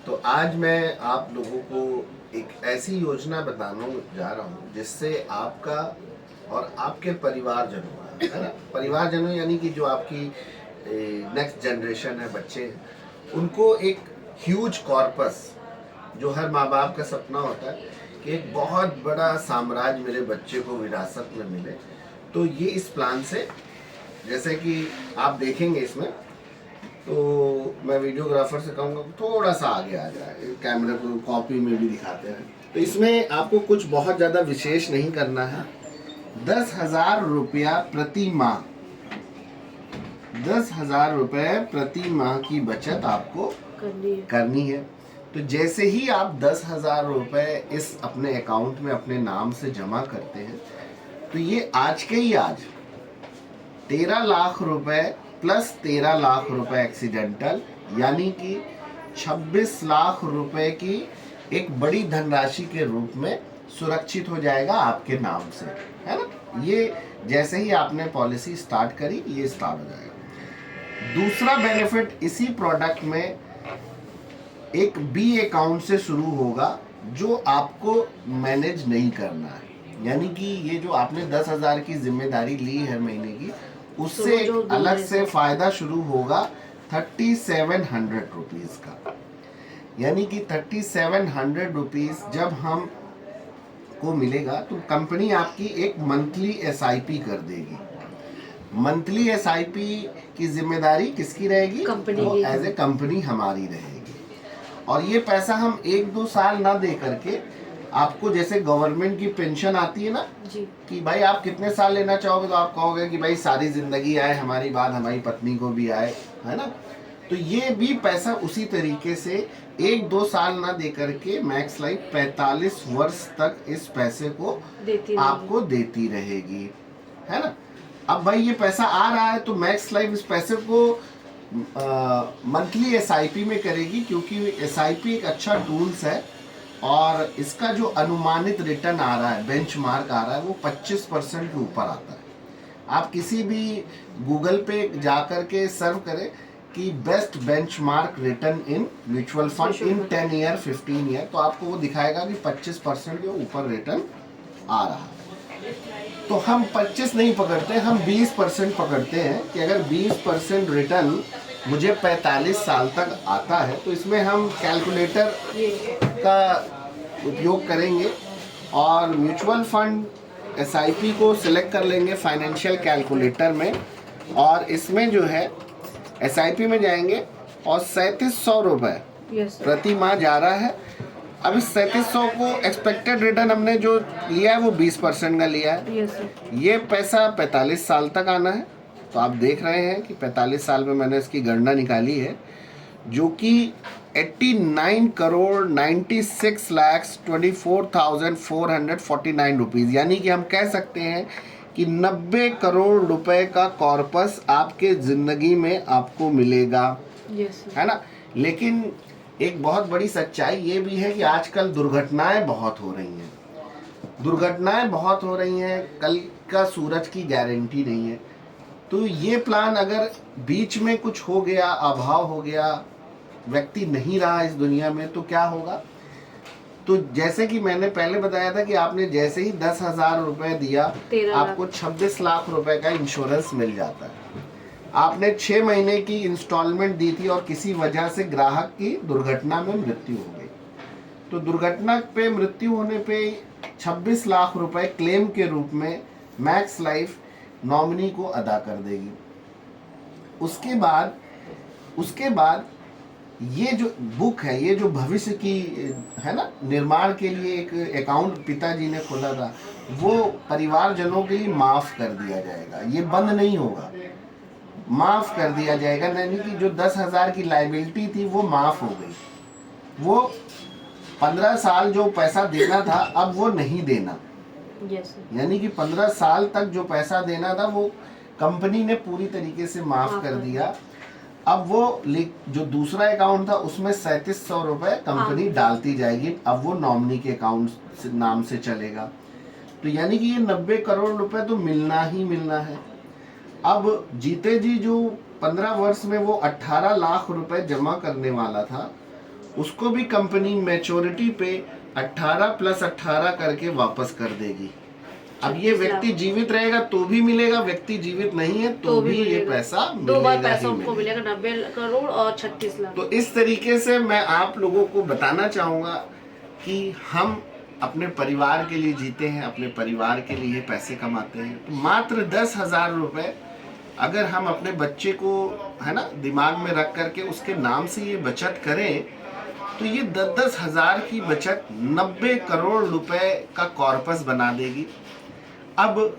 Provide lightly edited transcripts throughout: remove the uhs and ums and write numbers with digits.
तो आज मैं आप लोगों को एक ऐसी योजना बताने जा रहा हूँ जिससे आपका और आपके परिवारजनों का, है ना, परिवारजनों यानी कि जो आपकी नेक्स्ट जनरेशन है, बच्चे हैं, उनको एक ह्यूज कॉर्पस, जो हर माँ बाप का सपना होता है कि एक बहुत बड़ा साम्राज्य मेरे बच्चे को विरासत में मिले। तो ये इस प्लान से, जैसे कि आप देखेंगे इसमें, तो मैं वीडियोग्राफर से कहूँगा थोड़ा सा आगे आ जाए, कैमरे को कॉपी में भी दिखाते हैं। तो इसमें आपको कुछ बहुत ज़्यादा विशेष नहीं करना है। 10,000 रुपया प्रति माह, 10,000 रुपये प्रति माह की बचत आपको करनी है। तो जैसे ही आप 10,000 रुपये इस अपने अकाउंट में अपने नाम से जमा करते हैं, तो ये आज के ही आज 13 लाख रुपए प्लस 13 लाख रुपए एक्सीडेंटल, यानी कि 26 लाख रुपए की एक बड़ी धनराशि के रूप में सुरक्षित हो जाएगा आपके नाम से, है ना। ये जैसे ही आपने पॉलिसी स्टार्ट करी, ये स्टार्ट हो जाएगा। दूसरा बेनिफिट इसी प्रोडक्ट में एक बी अकाउंट से शुरू होगा, जो आपको मैनेज नहीं करना है। यानी कि ये जो आपने 10,000 की जिम्मेदारी ली है महीने की, उससे एक अलग से फायदा शुरू होगा 3700 रुपीज का। यानी कि 3700 रुपीज जब हम को मिलेगा, तो कंपनी आपकी एक मंथली SIP कर देगी। मंथली SIP की जिम्मेदारी किसकी रहेगी? कंपनी की। एज ए कंपनी हमारी रहेगी। और ये पैसा हम 1-2 साल ना दे करके आपको, जैसे गवर्नमेंट की पेंशन आती है ना जी, कि भाई आप कितने साल लेना चाहोगे, तो आप कहोगे कि भाई सारी जिंदगी आए, हमारी बात हमारी पत्नी को भी आए, है ना। तो ये भी पैसा उसी तरीके से 1-2 साल ना दे करके मैक्स लाइफ 45 वर्ष तक इस पैसे को आपको देती रहेगी, है ना। अब भाई ये पैसा आ रहा है, तो मैक्स लाइफ इस पैसे को मंथली SIP में करेगी, क्योंकि SIP एक अच्छा टूल्स है और इसका जो अनुमानित रिटर्न आ रहा है, बेंचमार्क आ रहा है, वो 25% के ऊपर आता है। आप किसी भी गूगल पे जाकर के सर्व करें कि best benchmark return in mutual fund in 10 year 15 year, तो आपको वो दिखाएगा कि 25% के ऊपर रिटर्न आ रहा है। तो हम 25 नहीं पकड़ते, हम 20% पकड़ते हैं कि अगर 20% रिटर्न मुझे 45 साल तक आता है, तो इसमें हम कैलकुलेटर का उपयोग करेंगे और म्यूचुअल फंड SIP को सिलेक्ट कर लेंगे फाइनेंशियल कैलकुलेटर में, और इसमें जो है SIP में जाएंगे और 3700 रुपये प्रति माह जा रहा है। अब इस 3700 को एक्सपेक्टेड रिटर्न हमने जो लिया है वो 20% का लिया है। ये पैसा 45 साल तक आना है। तो आप देख रहे हैं कि 45 साल में मैंने इसकी गणना निकाली है, जो कि 89 करोड़ 96 लाख 24,449 रुपीज़, यानी कि हम कह सकते हैं कि 90 करोड़ रुपए का कॉर्पस आपके ज़िंदगी में आपको मिलेगा, है ना। लेकिन एक बहुत बड़ी सच्चाई ये भी है कि आजकल दुर्घटनाएं बहुत हो रही हैं, दुर्घटनाएं बहुत हो रही हैं, कल का सूरज की गारंटी नहीं है। तो ये प्लान अगर बीच में कुछ हो गया, अभाव हो गया, व्यक्ति नहीं रहा इस दुनिया में, तो क्या होगा। तो जैसे कि मैंने पहले बताया था कि आपने जैसे ही 10,000 रुपये दिया, आपको 26 लाख रुपए का इंश्योरेंस मिल जाता है। आपने 6 महीने की इंस्टॉलमेंट दी थी और किसी वजह से ग्राहक की दुर्घटना में मृत्यु हो गई, तो दुर्घटना पे मृत्यु होने पे 26 लाख रुपए क्लेम के रूप में मैक्स लाइफ नॉमिनी को अदा कर देगी। उसके बाद ये जो बुक है, ये जो भविष्य की, है ना, निर्माण के लिए एक अकाउंट पिताजी ने खोला था, वो परिवारजनों के लिए माफ़ कर दिया जाएगा। ये बंद नहीं होगा, माफ़ कर दिया जाएगा। यानी कि जो 10,000 की लायबिलिटी थी वो माफ़ हो गई। वो 15 साल जो पैसा देना था, अब वो नहीं देना। यानी कि 15 साल तक जो पैसा देना था वो कंपनी ने पूरी तरीके से माफ़ कर दिया। अब वो जो दूसरा अकाउंट था उसमें 3700 रुपये कंपनी डालती जाएगी, अब वो नॉमिनी के अकाउंट नाम से चलेगा। तो यानी कि ये 90 करोड़ रुपए तो मिलना ही मिलना है। अब जीते जी जो 15 वर्ष में वो 18 लाख रुपए जमा करने वाला था, उसको भी कंपनी मैच्योरिटी पे 18+18 करके वापस कर देगी। अब ये व्यक्ति जीवित रहेगा तो भी मिलेगा, व्यक्ति जीवित नहीं है तो भी ये पैसा मिलेगा। 2 बार पैसा उनको मिलेगा, 90 करोड़ और 36 लाख। तो इस तरीके से मैं आप लोगों को बताना चाहूंगा कि हम अपने परिवार के लिए जीते हैं, अपने परिवार के लिए पैसे कमाते हैं। तो मात्र 10,000 रुपए अगर हम अपने बच्चे को, है ना, दिमाग में रख करके उसके नाम से ये बचत करें तो ये 10-10 हजार की बचत 90 करोड़ रुपए का कॉर्पस बना देगी। अब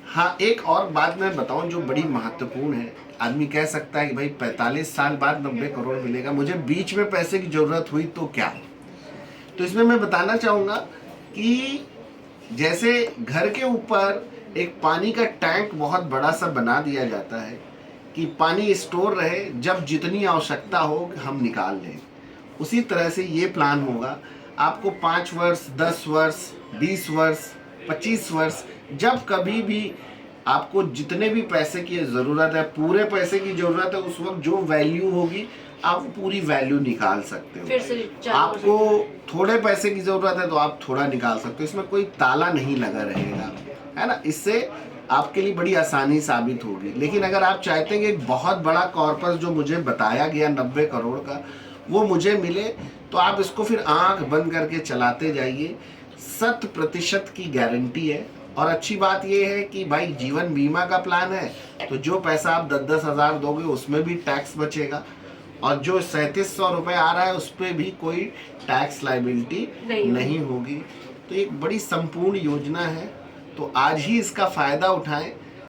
हाँ, एक और बात मैं बताऊं जो बड़ी महत्वपूर्ण है। आदमी कह सकता है कि भाई 45 साल बाद 90 करोड़ मिलेगा, मुझे बीच में पैसे की जरूरत हुई तो क्या? तो इसमें मैं बताना चाहूंगा कि जैसे घर के ऊपर एक पानी का टैंक बहुत बड़ा सा बना दिया जाता है कि पानी स्टोर रहे, जब जितनी आवश्यकता हो हम निकाल लें, उसी तरह से ये प्लान होगा। आपको 5 वर्ष, 10 वर्ष, 20 वर्ष, 25 वर्ष, जब कभी भी आपको जितने भी पैसे की ज़रूरत है, पूरे पैसे की ज़रूरत है, उस वक्त जो वैल्यू होगी आप पूरी वैल्यू निकाल सकते हो। फिर से आपको थोड़े पैसे की ज़रूरत है तो आप थोड़ा निकाल सकते हो, इसमें कोई ताला नहीं लगा रहेगा, है ना। इससे आपके लिए बड़ी आसानी साबित होगी। लेकिन अगर आप चाहते हैं कि एक बहुत बड़ा कॉर्पस जो मुझे बताया गया 90 करोड़ का वो मुझे मिले, तो आप इसको फिर आंख बंद करके चलाते जाइए। 100% की गारंटी है। और अच्छी बात यह है कि भाई जीवन बीमा का प्लान है तो जो पैसा आप 10-10 हजार दोगे उसमें भी टैक्स बचेगा, और जो 3700 रुपये आ रहा है उस पर भी कोई टैक्स लाइबिलिटी नहीं होगी। तो एक बड़ी संपूर्ण योजना है, तो आज ही इसका फायदा उठाएं।